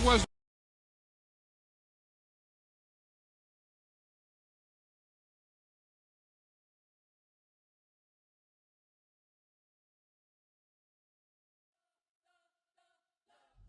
was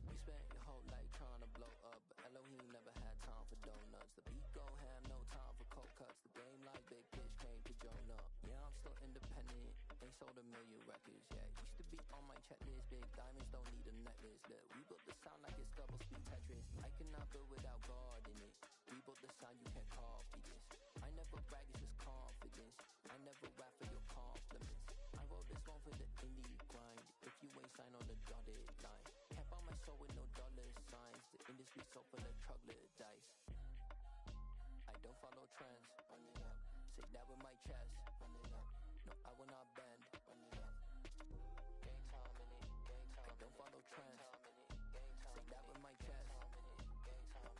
You spent your whole life trying to blow up, but Elohim never had time for donuts. The beat go ham, no time for cold cuts. The game like big pitch came to Jonah. Yeah, I'm still independent, ain't sold a million records yet. Used to be on my checklist, big diamonds don't need a necklace. Look, we built the sound like it's double speed Tetris. I cannot build without God in it. We built the sound, you can't copy this. I never brag, it's just confidence. I never rap for your compliments. I wrote this one for the indie grind. If you ain't signed on the dotted line, can't buy my soul with no dollar signs. The industry so full of troglodytes. I don't follow trends. Run it up. Say that with my chest. Run it up. No, I will not bend. Run it up. Gang time in it. Gang time. I don't follow trends. Say that with my chest.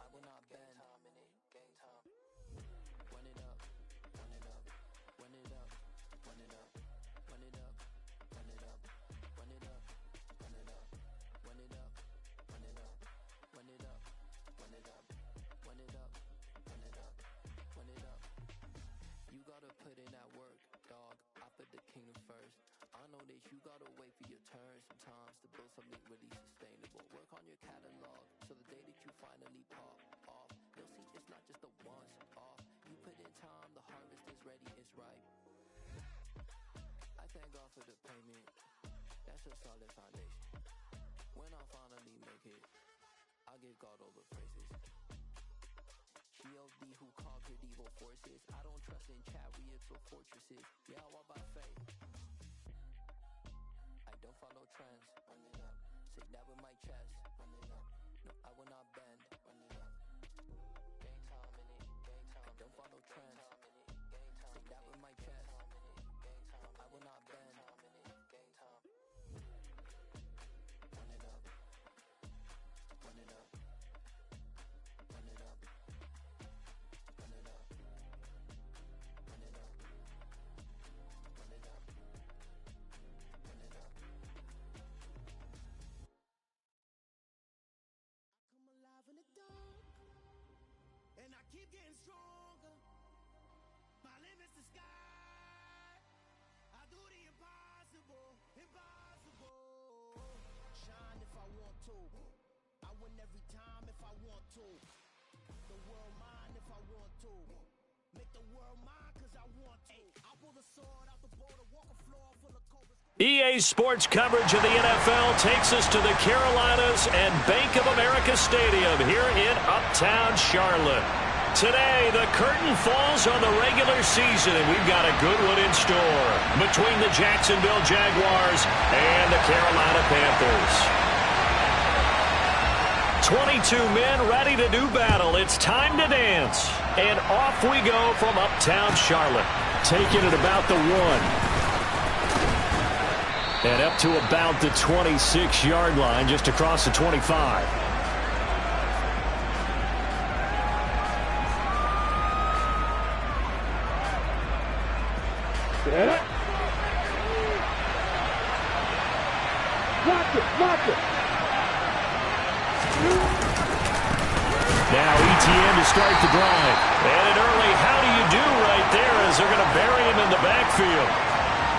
I will not bend. Gang time. Run it up. Run it up. Run it up. Run it up. Run it up. Run it up. Run it up. Run it up. Run it up. Run it up. Run it up. Run it up. Run it up. Run it up. Run it up. You gotta put in that work, dog. I put the kingdom first. I know that you gotta wait for your turn sometimes to build something really sustainable. Work on your catalog so the day that you finally pop off, you'll see it's not just a once off. You put in time, the harvest is ready, it's ripe. I thank God for the payment. That's a solid foundation. When I finally make it, I'll give God all the praises. G.O.D. who conquered evil forces. I don't trust in chariots or fortresses. Yeah, I walk by faith. I don't follow trends. Run it up. Say that with my chest. Run it up. No, I will not bend. Run it up. Gang time in it. Gang time. I don't follow trends. Say that with my chest. No, I will not bend. Gang time. Run it up. Run it up. Run it up. Run it up. Run it up. Run it up. Run it up. Come alive in the dark, and I keep getting stronger. My limit's the sky. I do the impossible, impossible. Shine if I want to. I win every time if I want to. The world mine if I want to. Make the world mine cause I want to. I pull the sword out the border, walk a floor full of cobras. EA Sports coverage of the NFL takes us to the Carolinas and Bank of America Stadium here in Uptown Charlotte. Today, the curtain falls on the regular season, and we've got a good one in store between the Jacksonville Jaguars and the Carolina Panthers. 22 men ready to do battle. It's time to dance. And off we go from Uptown Charlotte. Taking it about the 1. And up to about the 26-yard line, just across the 25. Watch it. Now ETN to start the drive. And an early how do you do right there as they're going to bury him in the backfield.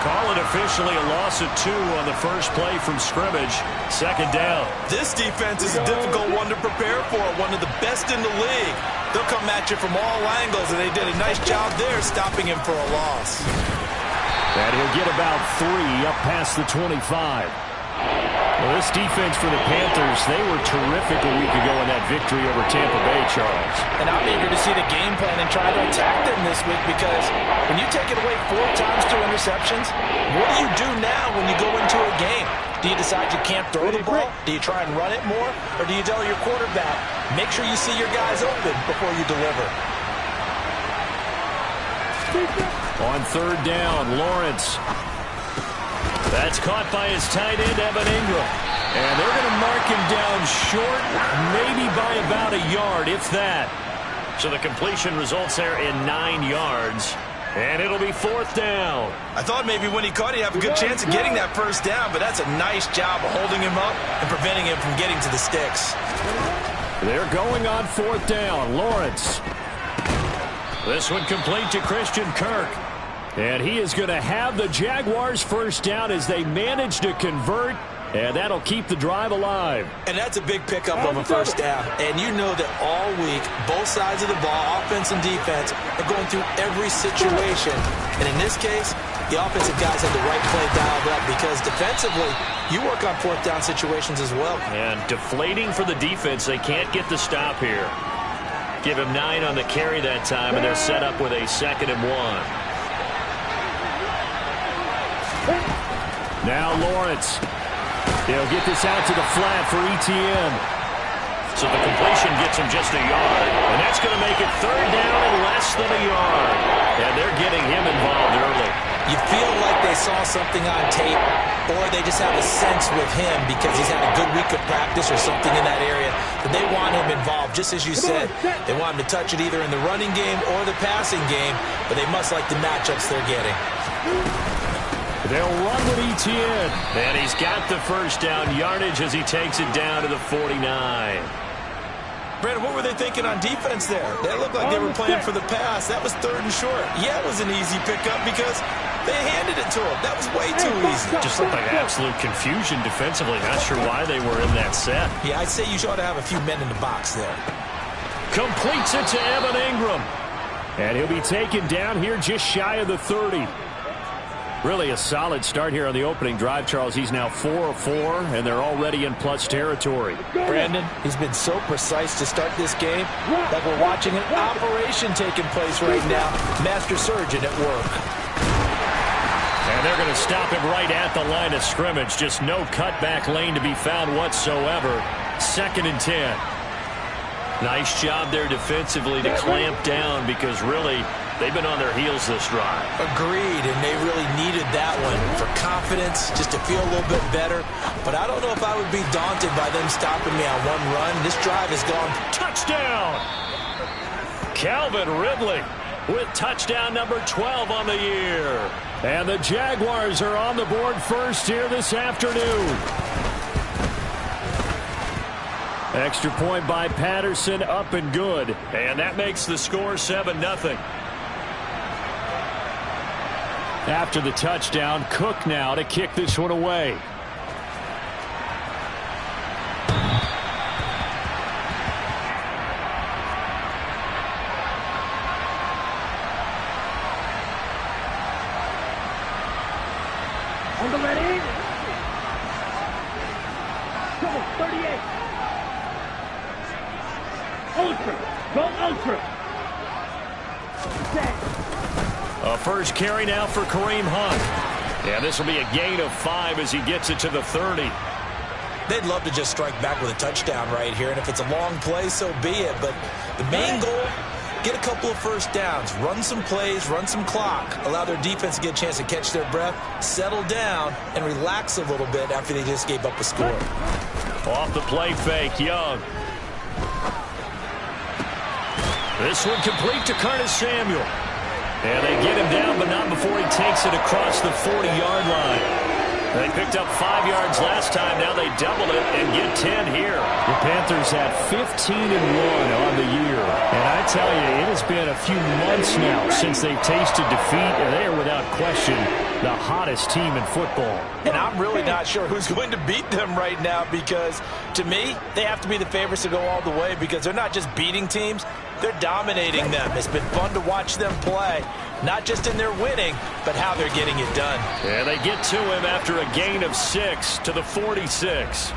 Call it officially a loss of 2 on the first play from scrimmage. Second down. This defense is a difficult one to prepare for, one of the best in the league. They'll come at you from all angles, and they did a nice job there stopping him for a loss. And he'll get about 3 up past the 25. Well, this defense for the Panthers, they were terrific a week ago in that victory over Tampa Bay, Charles. And I'm eager to see the game plan and try to attack them this week because when you take it away 4 times 2 interceptions, what do you do now when you go into a game? Do you decide you can't throw the ball? Do you try and run it more? Or do you tell your quarterback, make sure you see your guys open before you deliver? On third down, Lawrence. That's caught by his tight end, Evan Ingram. And they're going to mark him down short, maybe by about a yard, if that. So the completion results there in 9 yards. And it'll be 4th down. I thought maybe when he caught it, he'd have a good chance of getting that first down, but that's a nice job of holding him up and preventing him from getting to the sticks. They're going on 4th down. Lawrence. This one complete to Christian Kirk. And he is going to have the Jaguars first down as they manage to convert. And that'll keep the drive alive. And that's a big pickup of a first down. And you know that all week, both sides of the ball, offense and defense, are going through every situation. And in this case, the offensive guys had the right play dialed up because defensively, you work on 4th down situations as well. And deflating for the defense. They can't get the stop here. Give him 9 on the carry that time, and they're set up with a 2nd and 1. Now Lawrence. They'll get this out to the flat for Etienne. So the completion gets him just a yard. And that's going to make it 3rd down and less than a yard. And they're getting him involved early. You feel like they saw something on tape, or they just have a sense with him because he's had a good week of practice or something in that area that they want him involved. Just as you said, they want him to touch it either in the running game or the passing game, but they must like the matchups they're getting. They'll run with Etienne. And he's got the first down yardage as he takes it down to the 49. Brandon, what were they thinking on defense there? They looked like they were playing for the pass. That was 3rd and short. Yeah, it was an easy pickup because they handed it to him. That was way too easy. Just looked like absolute confusion defensively. Not sure why they were in that set. Yeah, I'd say you ought to have a few men in the box there. Completes it to Evan Ingram. And he'll be taken down here just shy of the 30. Really a solid start here on the opening drive, Charles. He's now 4 of 4, and they're already in plus territory. Brandon, he's been so precise to start this game, like we're watching an operation taking place right now. Master surgeon at work. And they're going to stop him right at the line of scrimmage. Just no cutback lane to be found whatsoever. 2nd and 10. Nice job there defensively to clamp down because really they've been on their heels this drive. Agreed, and they really needed that one for confidence, just to feel a little bit better. But I don't know if I would be daunted by them stopping me on one run. This drive has gone. Touchdown! Calvin Ridley with touchdown number 12 on the year. And the Jaguars are on the board first here this afternoon. Extra point by Patterson, up and good. And that makes the score 7-0. After the touchdown, Cook now to kick this one away. On the ready. 38. Ultra. Go Ultra. Set. A first carry now for Kareem Hunt. And this will be a gain of 5 as he gets it to the 30. They'd love to just strike back with a touchdown right here, and if it's a long play, so be it. But the main goal, get a couple of first downs, run some plays, run some clock, allow their defense to get a chance to catch their breath, settle down, and relax a little bit after they just gave up a score. Off the play fake, Young. This one complete to Curtis Samuel. And they get him down, but not before he takes it across the 40-yard line. They picked up 5 yards last time. Now they double it and get 10 here. The Panthers had 15-1 on the year. And I tell you, it has been a few months now since they've tasted defeat, and they are without question the hottest team in football. And I'm really not sure who's going to beat them right now because, to me, they have to be the favorites to go all the way because they're not just beating teams, they're dominating them. It's been fun to watch them play, not just in their winning, but how they're getting it done. And they get to him after a gain of 6 to the 46.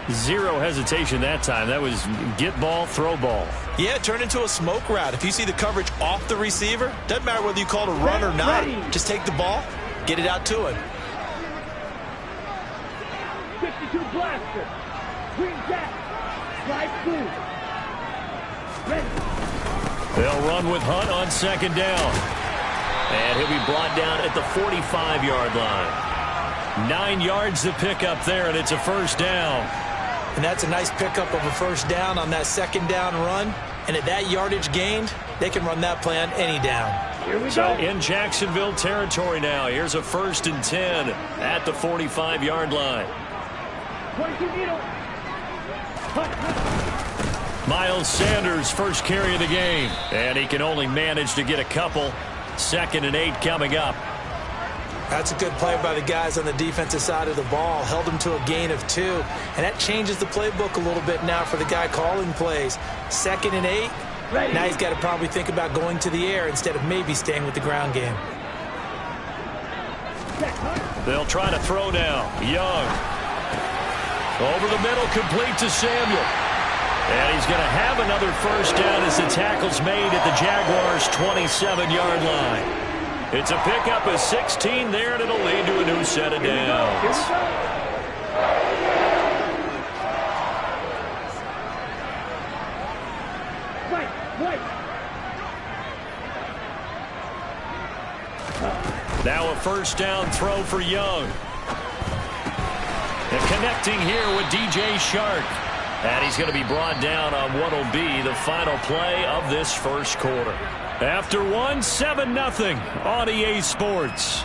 Zero hesitation that time. That was get ball, throw ball. Yeah, it turned into a smoke route. If you see the coverage off the receiver, doesn't matter whether you call it a run or not. Just take the ball, get it out to him. 52 blaster. Green jack. Slide through. Ready. They'll run with Hunt on 2nd down. And he'll be brought down at the 45-yard line. 9 yards to pick up there, and it's a first down. And that's a nice pickup of a first down on that 2nd down run. And at that yardage gained, they can run that play on any down. Here we So go. in Jacksonville territory now. Here's a 1st and 10 at the 45-yard line. 22 needle. Hunt, hunt. Miles Sanders, first carry of the game. And he can only manage to get a couple. 2nd and 8 coming up. That's a good play by the guys on the defensive side of the ball. Held them to a gain of 2. And that changes the playbook a little bit now for the guy calling plays. 2nd and 8. Ready. Now he's got to probably think about going to the air instead of maybe staying with the ground game. They'll try to throw now. Young. Over the middle, complete to Samuel. And he's going to have another first down as the tackle's made at the Jaguars' 27-yard line. It's a pickup of 16 there, and it'll lead to a new set of downs. Now a first down throw for Young. And connecting here with DJ Chark. And he's going to be brought down on what will be the final play of this first quarter. After 7-0 on EA Sports.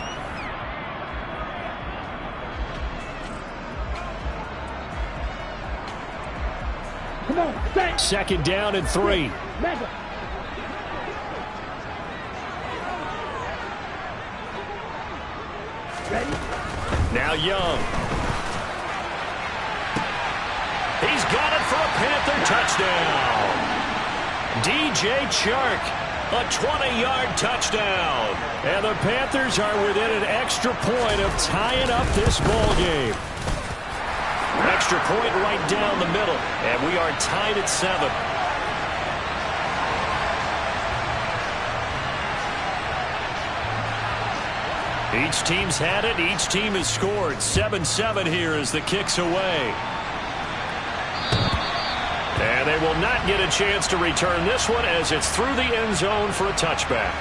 Come on, stay. 2nd down and 3. Mega. Ready? Now Young. He's got it for a Panther touchdown. DJ Chark, a 20-yard touchdown. And the Panthers are within an extra point of tying up this ball game. Extra point right down the middle, and we are tied at 7. Each team's had it. Each team has scored. 7-7 here as the kick's away. And they will not get a chance to return this one as it's through the end zone for a touchback.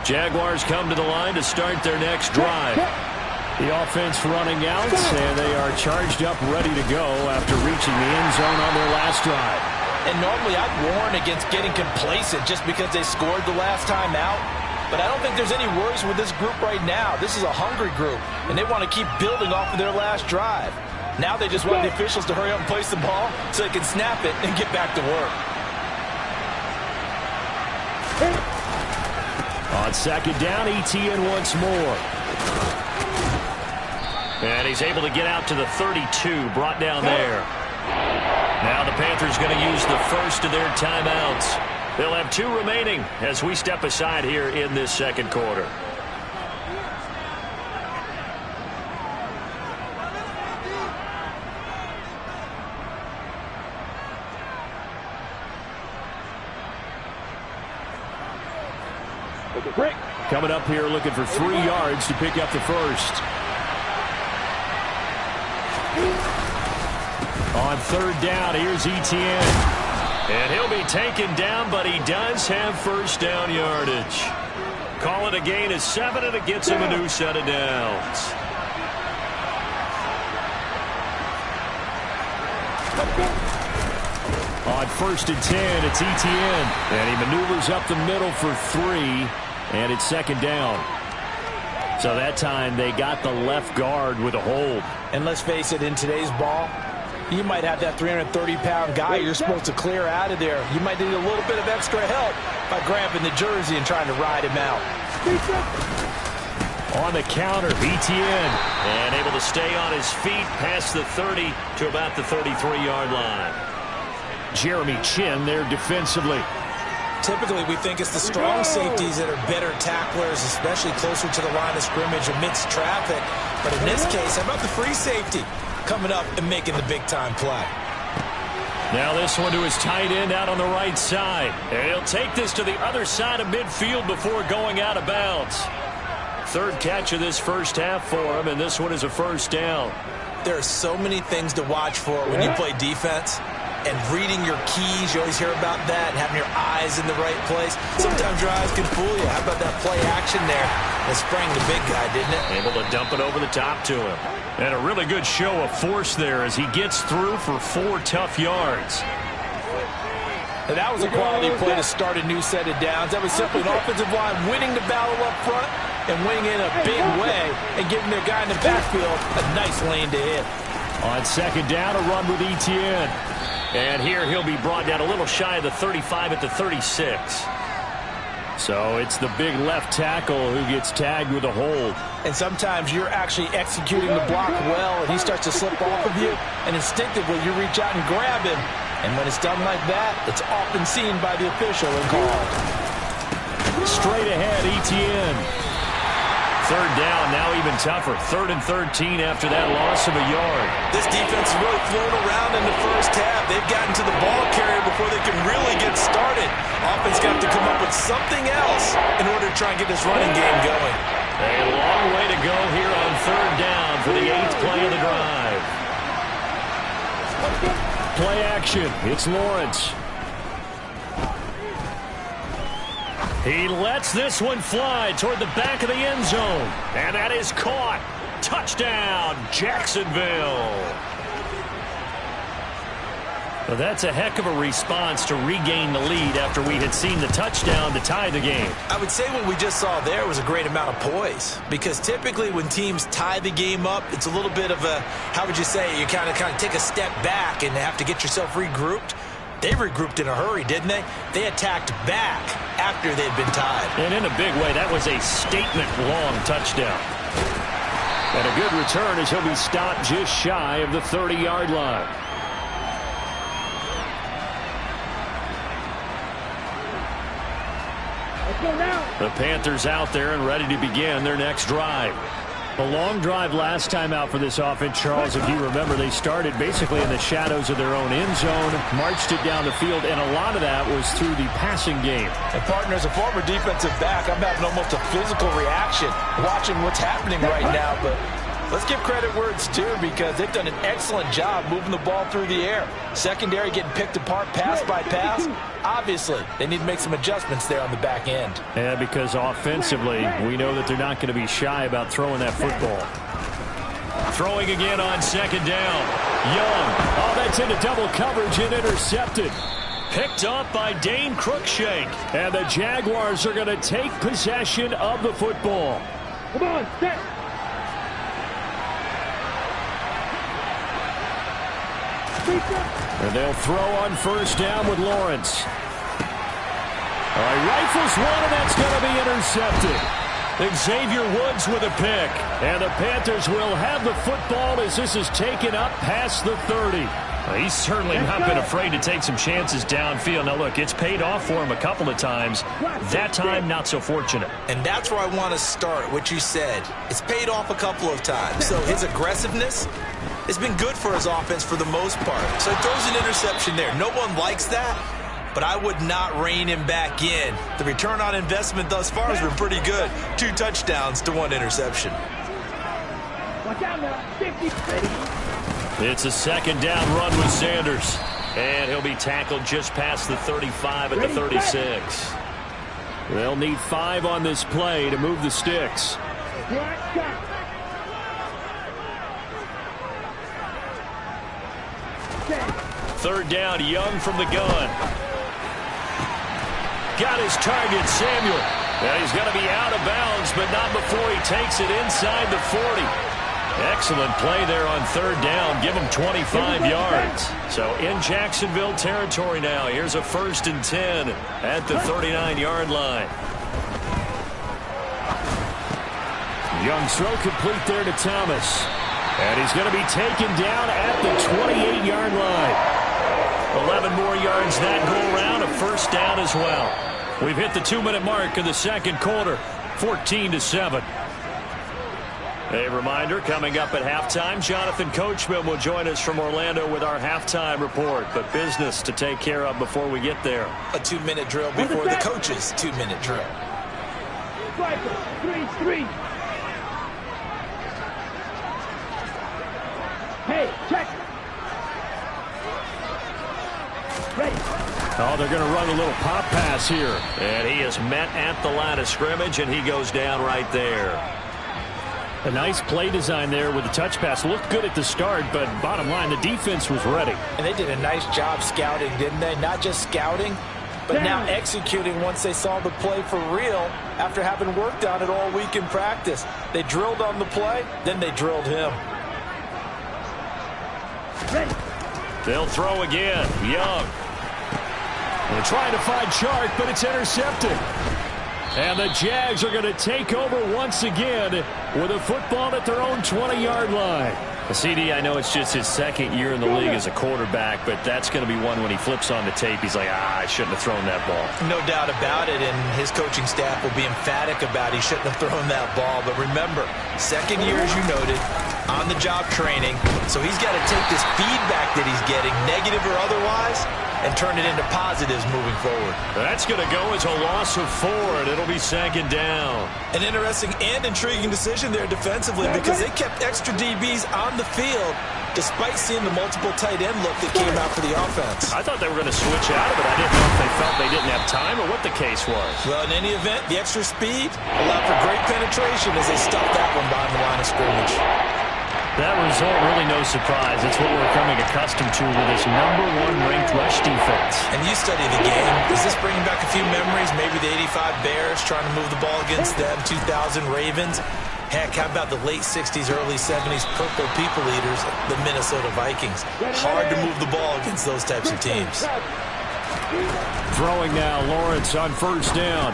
Jaguars come to the line to start their next drive. The offense running out, and they are charged up, ready to go after reaching the end zone on their last drive. And normally I'd warn against getting complacent just because they scored the last time out. But I don't think there's any worries with this group right now. This is a hungry group, and they want to keep building off of their last drive. Now they just want the officials to hurry up and place the ball so they can snap it and get back to work. On 2nd down, Etienne once more. And he's able to get out to the 32, brought down there. Now the Panthers going to use the first of their timeouts. They'll have 2 remaining as we step aside here in this second quarter. Coming up here looking for 3 yards to pick up the first. On 3rd down, here's Etienne. And he'll be taken down, but he does have first down yardage. Call it a gain of 7, and it gets him a new set of downs. On 1st and 10, it's Etienne. And he maneuvers up the middle for 3. And it's 2nd down. So that time they got the left guard with a hold. And let's face it, in today's ball, you might have that 330-pound guy you're supposed to clear out of there. You might need a little bit of extra help by grabbing the jersey and trying to ride him out. On the counter, Etienne. And able to stay on his feet past the 30 to about the 33-yard line. Jeremy Chin there defensively. Typically, we think it's the strong safeties that are better tacklers, especially closer to the line of scrimmage amidst traffic. But in this case, how about the free safety coming up and making the big-time play? Now this one to his tight end out on the right side. And he'll take this to the other side of midfield before going out of bounds. 3rd catch of this first half for him, and this one is a first down. There are so many things to watch for when you play defense. and reading your keys. You always hear about that, and having your eyes in the right place. Sometimes your eyes can fool you. How about that play action there? It sprang the big guy, didn't it? Able to dump it over the top to him. And a really good show of force there as he gets through for 4 tough yards. And that was a quality play to start a new set of downs. That was simply an offensive line winning the battle up front and winning in a big way and giving their guy in the backfield a nice lane to hit. On second down, a run with Etienne. And here he'll be brought down a little shy of the 35 at the 36. So it's the big left tackle who gets tagged with a hold. And sometimes you're actually executing the block well, and he starts to slip off of you, and instinctively you reach out and grab him. And when it's done like that, it's often seen by the official and called. Straight ahead, Etienne. Third down, now even tougher. 3rd and 13 after that loss of a yard. This defense has really flown around in the first half. They've gotten to the ball carrier before they can really get started. Offense got to come up with something else in order to try and get this running game going. A long way to go here on 3rd down for the 8th play of the drive. Play action. It's Lawrence. He lets this one fly toward the back of the end zone. And that is caught. Touchdown, Jacksonville. Well, that's a heck of a response to regain the lead after we had seen the touchdown to tie the game. I would say what we just saw there was a great amount of poise, because typically when teams tie the game up, it's a little bit of a, how would you say, you kind of take a step back and have to get yourself regrouped. They regrouped in a hurry, didn't they? They attacked back after they'd been tied. And in a big way, that was a statement-long touchdown. And a good return as he'll be stopped just shy of the 30-yard line. The Panthers out there and ready to begin their next drive. A long drive last time out for this offense, Charles. If you remember, they started basically in the shadows of their own end zone, marched it down the field, and a lot of that was through the passing game. And, partner, as a former defensive back, I'm having almost a physical reaction watching what's happening right now. But let's give credit where it's due, because they've done an excellent job moving the ball through the air. Secondary getting picked apart pass by pass. Obviously, they need to make some adjustments there on the back end. Yeah, because offensively, we know that they're not going to be shy about throwing that football. Throwing again on second down. Young. Oh, that's into double coverage and intercepted. Picked up by Dane Cruikshank. And the Jaguars are going to take possession of the football. Come on, set. And they'll throw on first down with Lawrence. All right, rifles one, and that's going to be intercepted. Xavier Woods with a pick. And the Panthers will have the football as this is taken up past the 30. Well, he's certainly not been afraid to take some chances downfield. Now, look, it's paid off for him a couple of times. That time, not so fortunate. And that's where I want to start, what you said. It's paid off a couple of times. So his aggressiveness has been good for his offense for the most part. So he throws an interception there. No one likes that, but I would not rein him back in. The return on investment thus far has been pretty good. 2 touchdowns to 1 interception. Watch out now. 50. It's a second down run with Sanders. And he'll be tackled just past the 35 at the 36. They'll need 5 on this play to move the sticks. Third down, Young from the gun. Got his target, Samuel. And he's going to be out of bounds, but not before he takes it inside the 40. Excellent play there on third down. Give him 25 yards. So in Jacksonville territory now. Here's a 1st and 10 at the 39-yard line. Young throw complete there to Thomas. And he's going to be taken down at the 28-yard line. 11 more yards that go around, a 1st down as well. We've hit the 2-minute mark of the second quarter, 14-7. A reminder, coming up at halftime, Jonathan Coachman will join us from Orlando with our halftime report. But business to take care of before we get there. A 2-minute drill before the coach's 2-minute drill. 3-3. Hey, check. Oh, they're going to run a little pop pass here. And he is met at the line of scrimmage, and he goes down right there. A nice play design there with the touch pass. Looked good at the start, but bottom line, the defense was ready. And they did a nice job scouting, didn't they? Not just scouting, but now executing once they saw the play for real after having worked on it all week in practice. They drilled on the play, then they drilled him. They'll throw again. Young. They're trying to find Chark, but it's intercepted. And the Jags are going to take over once again with a football at their own 20-yard line. CD, I know it's just his second year in the league as a quarterback, but that's going to be one when he flips on the tape. He's like, I shouldn't have thrown that ball. No doubt about it, and his coaching staff will be emphatic about he shouldn't have thrown that ball. But remember, second year, as you noted, on-the-job training, so he's got to take this feedback that he's getting, negative or otherwise, and turn it into positives moving forward. That's going to go as a loss of 4, and it'll be second down. An interesting and intriguing decision there defensively because they kept extra DBs on the field despite seeing the multiple tight end look that came out for the offense. I thought they were going to switch out of it. I didn't know if they felt they didn't have time or what the case was. Well, in any event, the extra speed allowed for great penetration as they stuffed that one behind the line of scrimmage. That result, really no surprise. It's what we're coming accustomed to with this #1 ranked rush defense. And you study the game. Is this bringing back a few memories? Maybe the 85 Bears trying to move the ball against them, 2000 Ravens. Heck, how about the late 60s, early 70s Purple People Eaters, the Minnesota Vikings? Hard to move the ball against those types of teams. Throwing now, Lawrence on first down.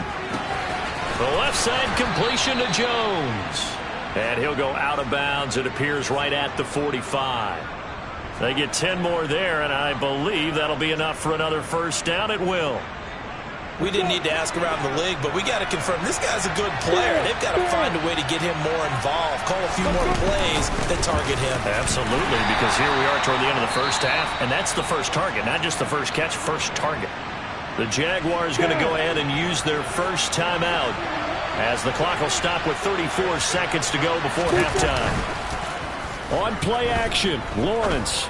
The left side completion to Jones. And he'll go out of bounds, it appears, right at the 45. They get 10 more there, and I believe that'll be enough for another first down. It will. We didn't need to ask around the league, but we got to confirm this guy's a good player. They've got to find a way to get him more involved, call a few more plays that target him. Absolutely, because here we are toward the end of the first half, and that's the first target, not just the first catch, first target. The Jaguars going to go ahead and use their first timeout, as the clock will stop with 34 seconds to go before halftime. On play action, Lawrence.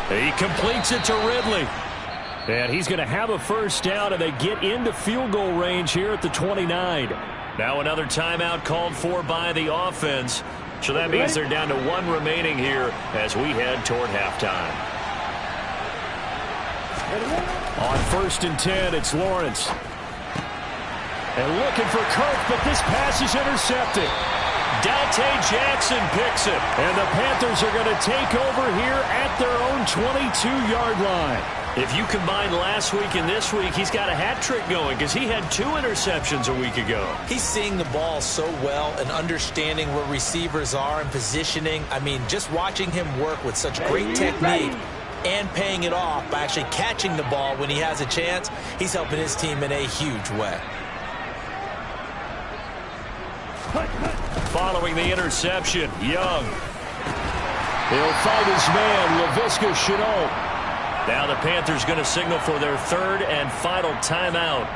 He completes it to Ridley. And he's going to have a first down, and they get into field goal range here at the 29. Now another timeout called for by the offense. So that means they're down to 1 remaining here as we head toward halftime. On 1st and 10, it's Lawrence. And looking for Kirk, but this pass is intercepted. Dante Jackson picks it. And the Panthers are going to take over here at their own 22-yard line. If you combine last week and this week, he's got a hat trick going because he had 2 interceptions a week ago. He's seeing the ball so well and understanding where receivers are and positioning. I mean, just watching him work with such great technique and paying it off by actually catching the ball when he has a chance, he's helping his team in a huge way. Following the interception, Young. He'll fight his man, Laviska Shenault. Now the Panthers going to signal for their 3rd and final timeout,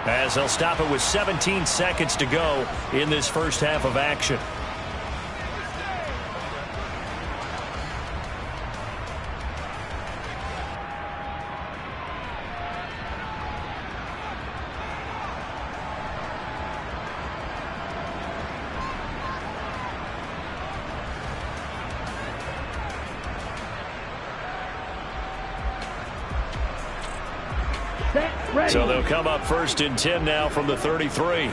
as they'll stop it with 17 seconds to go in this first half of action. So they'll come up 1st and 10 now from the 33.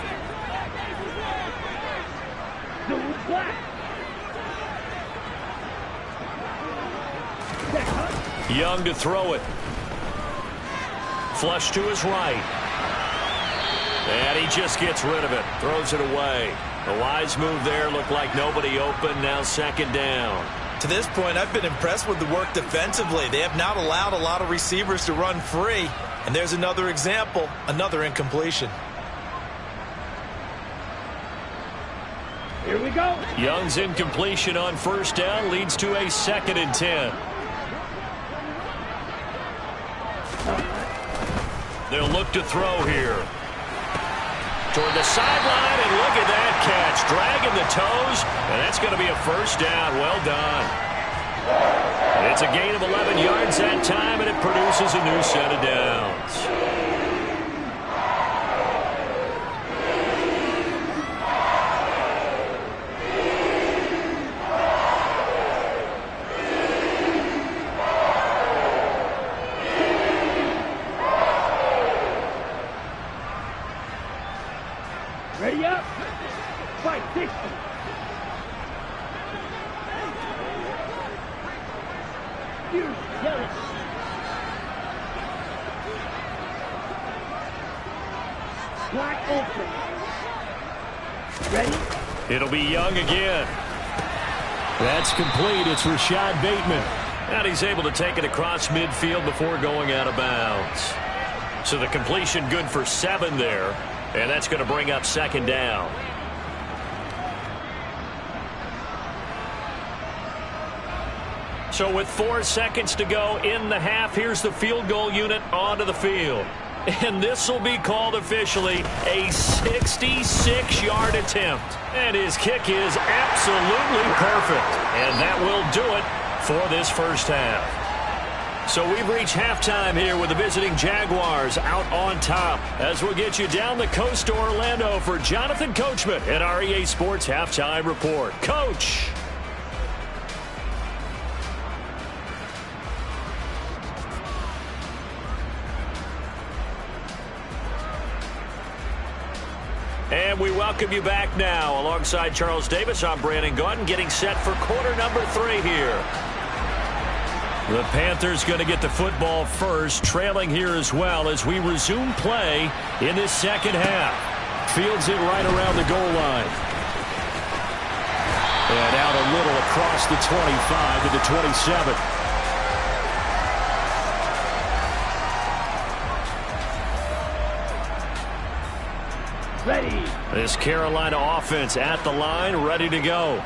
Young to throw it. Flush to his right. And he just gets rid of it. Throws it away. A wise move there. Looked like nobody open. Now 2nd down. To this point, I've been impressed with the work defensively. They have not allowed a lot of receivers to run free. And there's another example, another incompletion. Here we go. Young's incompletion on 1st down leads to a 2nd and 10. They'll look to throw here. Toward the sideline, and look at that catch. Dragging the toes, and that's going to be a first down. Well done. It's a gain of 11 yards that time, and it produces a new set of downs. Ready up. Fight 60. You yell it. Black open. Ready? It'll be Young again. That's complete. It's Rashad Bateman. And he's able to take it across midfield before going out of bounds. So the completion good for 7 there. And that's going to bring up second down. So with 4 seconds to go in the half, here's the field goal unit onto the field. And this will be called officially a 66-yard attempt. And his kick is absolutely perfect. And that will do it for this first half. So we've reached halftime here with the visiting Jaguars out on top. As we'll get you down the coast to Orlando for Jonathan Coachman at our EA Sports Halftime Report. Coach. And we welcome you back now. Alongside Charles Davis, I'm Brandon Gaudin, getting set for quarter number 3 here. The Panthers going to get the football first, trailing here as well as we resume play in this second half. Fields it right around the goal line. And out a little across the 25 to the 27. Ready. This Carolina offense at the line, ready to go.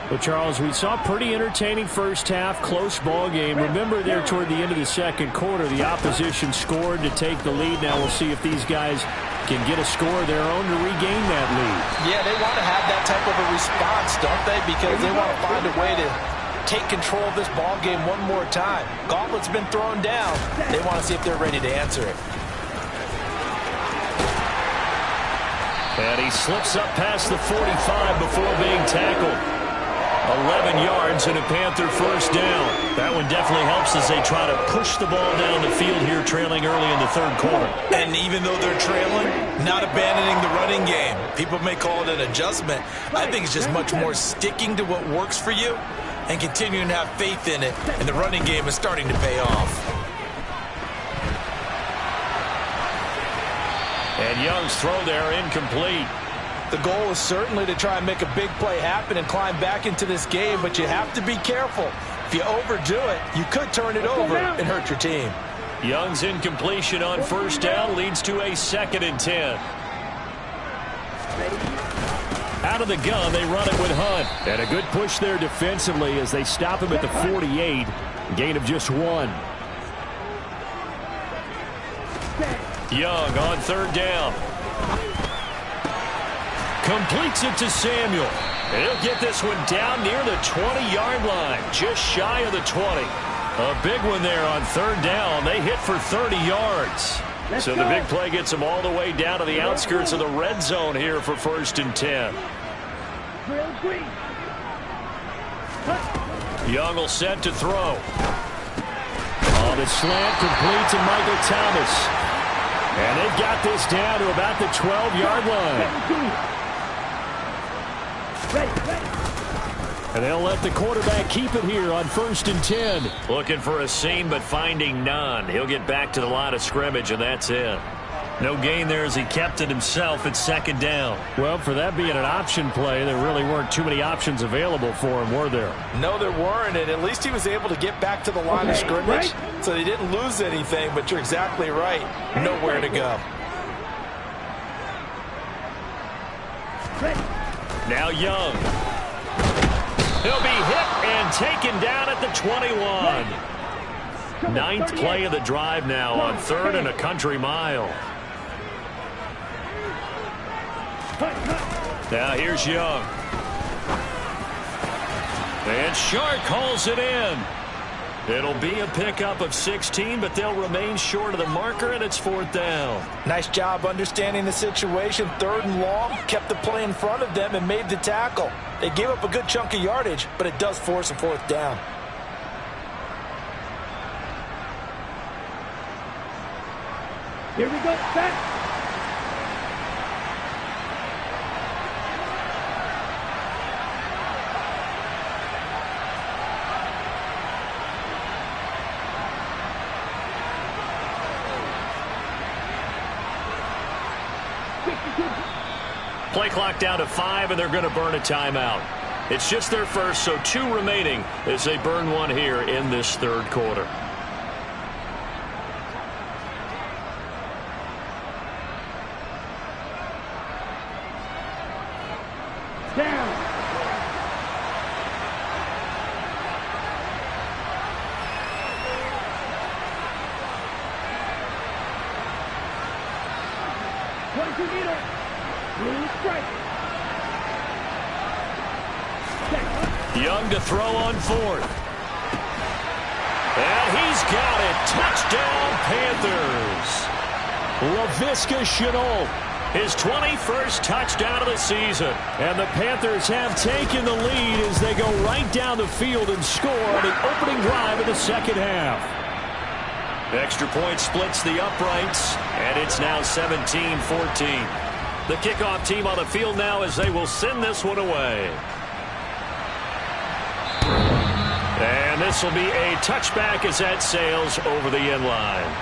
Well, Charles, we saw a pretty entertaining first half, close ball game. Remember there toward the end of the second quarter, the opposition scored to take the lead. Now we'll see if these guys can get a score of their own to regain that lead. Yeah, they want to have that type of a response, don't they? Because they want to find a way to take control of this ball game one more time. Gauntlet's been thrown down. They want to see if they're ready to answer it. And he slips up past the 45 before being tackled. 11 yards and a Panther first down. That one definitely helps as they try to push the ball down the field here, trailing early in the third quarter. And even though they're trailing, not abandoning the running game. People may call it an adjustment. I think it's just much more sticking to what works for you and continuing to have faith in it. And the running game is starting to pay off. And Young's throw there incomplete. The goal is certainly to try and make a big play happen and climb back into this game, but you have to be careful. If you overdo it, you could turn it over and hurt your team. Young's incompletion on first down leads to a 2nd and 10. Out of the gun, they run it with Hunt. And a good push there defensively as they stop him at the 48. Gain of just 1. Young on third down. Completes it to Samuel. And he'll get this one down near the 20-yard line, just shy of the 20. A big one there on third down. They hit for 30 yards. So the big play gets them all the way down to the outskirts of the red zone here for 1st and 10. Young will set to throw. On the slant, complete to Michael Thomas. And they've got this down to about the 12-yard line. And they'll let the quarterback keep it here on 1st and 10. Looking for a seam, but finding none. He'll get back to the line of scrimmage, and that's it. No gain there as he kept it himself at 2nd down. Well, for that being an option play, there really weren't too many options available for him, were there? No, there weren't, and at least he was able to get back to the line of scrimmage, so they didn't lose anything, but you're exactly right. Nowhere to go. Now Young. He'll be hit and taken down at the 21. 9th play of the drive now on 3rd and a country mile. Now here's Young. And Shark hauls it in. It'll be a pickup of 16, but they'll remain short of the marker, and it's 4th down. Nice job understanding the situation. 3rd and long, kept the play in front of them and made the tackle. They gave up a good chunk of yardage, but it does force a 4th down. Here we go, set. Play clock down to 5, and they're going to burn a timeout. It's just their first, so 2 remaining as they burn one here in this 3rd quarter. Down. Young to throw on 4th. And he's got it. Touchdown, Panthers. Laviska Shenault. His 21st touchdown of the season. And the Panthers have taken the lead as they go right down the field and score on the opening drive of the 2nd half. Extra point splits the uprights, and it's now 17-14. The kickoff team on the field now as they will send this one away. And this will be a touchback as that sails over the end line.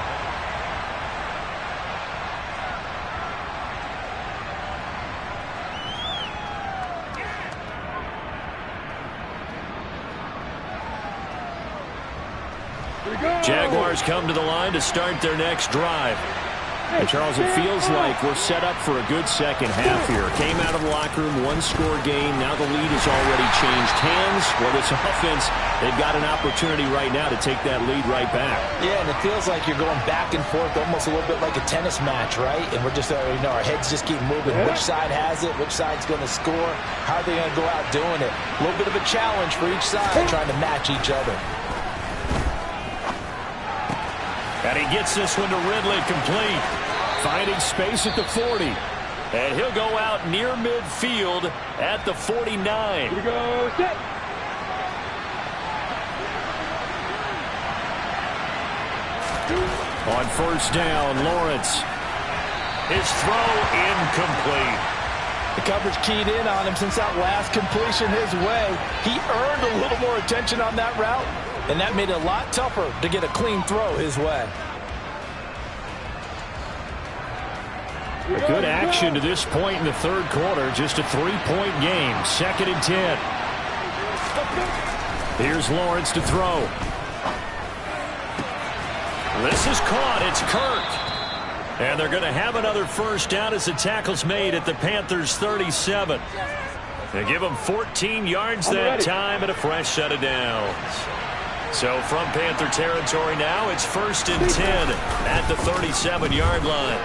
Jaguars come to the line to start their next drive. And Charles, it feels like we're set up for a good second half here. Came out of the locker room, 1-score game. Now the lead has already changed hands. Well, this offense, they've got an opportunity right now to take that lead right back. Yeah, and it feels like you're going back and forth almost a little bit like a tennis match, right? And we're just, our heads just keep moving. Which side has it? Which side's going to score? How are they going to go out doing it? A little bit of a challenge for each side, trying to match each other. And he gets this one to Ridley complete. Finding space at the 40. And he'll go out near midfield at the 49. Here we go, set. On 1st down, Lawrence. His throw incomplete. The coverage keyed in on him since that last completion his way. He earned a little more attention on that route, and that made it a lot tougher to get a clean throw his way. A good action to this point in the 3rd quarter. Just a 3-point game. 2nd and 10. Here's Lawrence to throw. This is caught. It's Kirk. And they're going to have another 1st down as the tackle's made at the Panthers' 37. They give them 14 yards that time and a fresh set of downs. So from Panther territory now, it's 1st and 10 at the 37-yard line.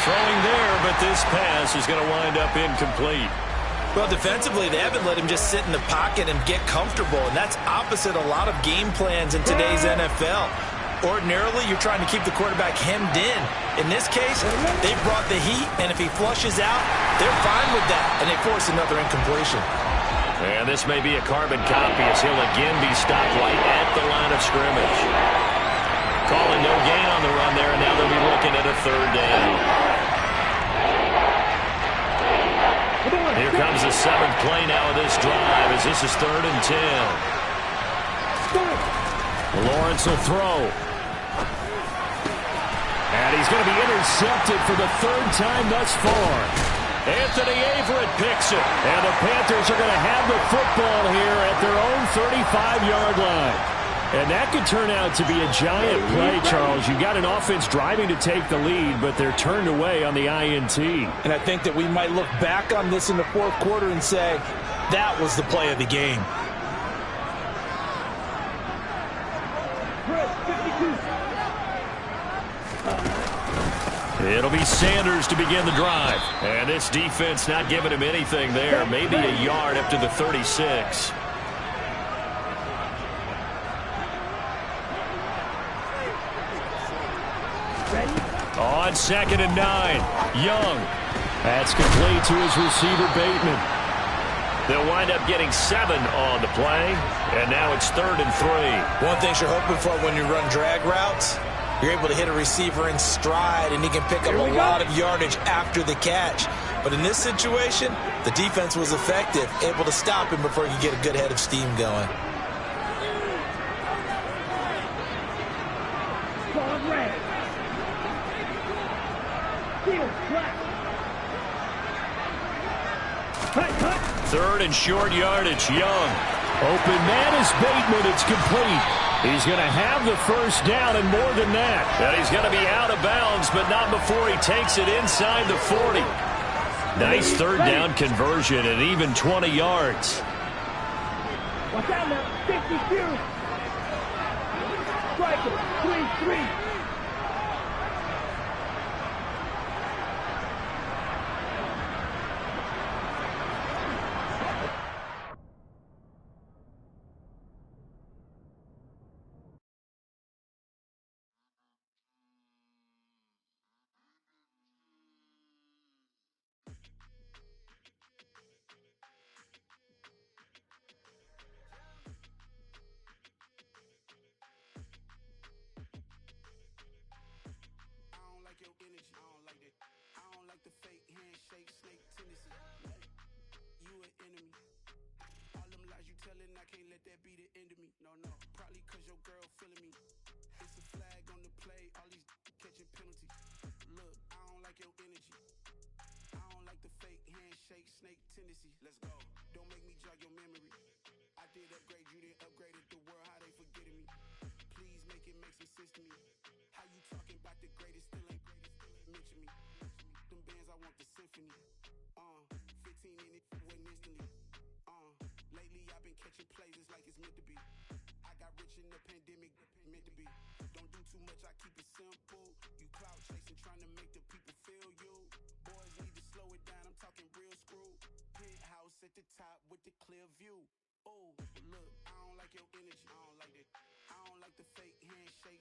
Throwing there, but this pass is going to wind up incomplete. Well, defensively, they haven't let him just sit in the pocket and get comfortable, and that's opposite a lot of game plans in today's NFL. Ordinarily, you're trying to keep the quarterback hemmed in. In this case, they brought the heat, and if he flushes out, they're fine with that, and they force another incompletion. And this may be a carbon copy as he'll again be stopped right at the line of scrimmage. Calling no gain on the run there, and now they'll be looking at a 3rd down. Here comes the 7th play now of this drive as this is 3rd and 10. Lawrence will throw. And he's going to be intercepted for the 3rd time thus far. Anthony Averett picks it. And the Panthers are going to have the football here at their own 35-yard line. And that could turn out to be a giant play, Charles. You've got an offense driving to take the lead, but they're turned away on the INT. And I think that we might look back on this in the 4th quarter and say, that was the play of the game. It'll be Sanders to begin the drive. And this defense not giving him anything there. Maybe a yard up to the 36. On 2nd and 9, Young. That's complete to his receiver, Bateman. They'll wind up getting 7 on the play, and now it's 3rd and 3. One thing you're hoping for when you run drag routes, you're able to hit a receiver in stride, and he can pick up a lot of yardage after the catch. But in this situation, the defense was effective, able to stop him before he could get a good head of steam going. Third and short yardage, Young. Open man is Bateman. It's complete. He's going to have the first down and more than that. And he's going to be out of bounds, but not before he takes it inside the 40. Nice third down conversion and even 20 yards. Watch out now. 52. Striker. 3-3. Let's go. Don't make me jog your memory. I did upgrade, you didn't upgrade it. The world, how they forgetting me. Please make it make some sense to me. How you talking about the greatest, still ain't mention me. Them bands, I want the symphony. 15 in it, wasn't instantly. Lately I've been catching plays, it's like it's meant to be. I got rich in the pandemic, meant to be. Don't do too much, I keep it simple. You clout chasing, trying to make the people feel you. Boys need to slow it down, I'm talking real screw. Penthouse at the top with the clear view. Oh, look, I don't like your energy. I don't like that. I don't like the fake handshake.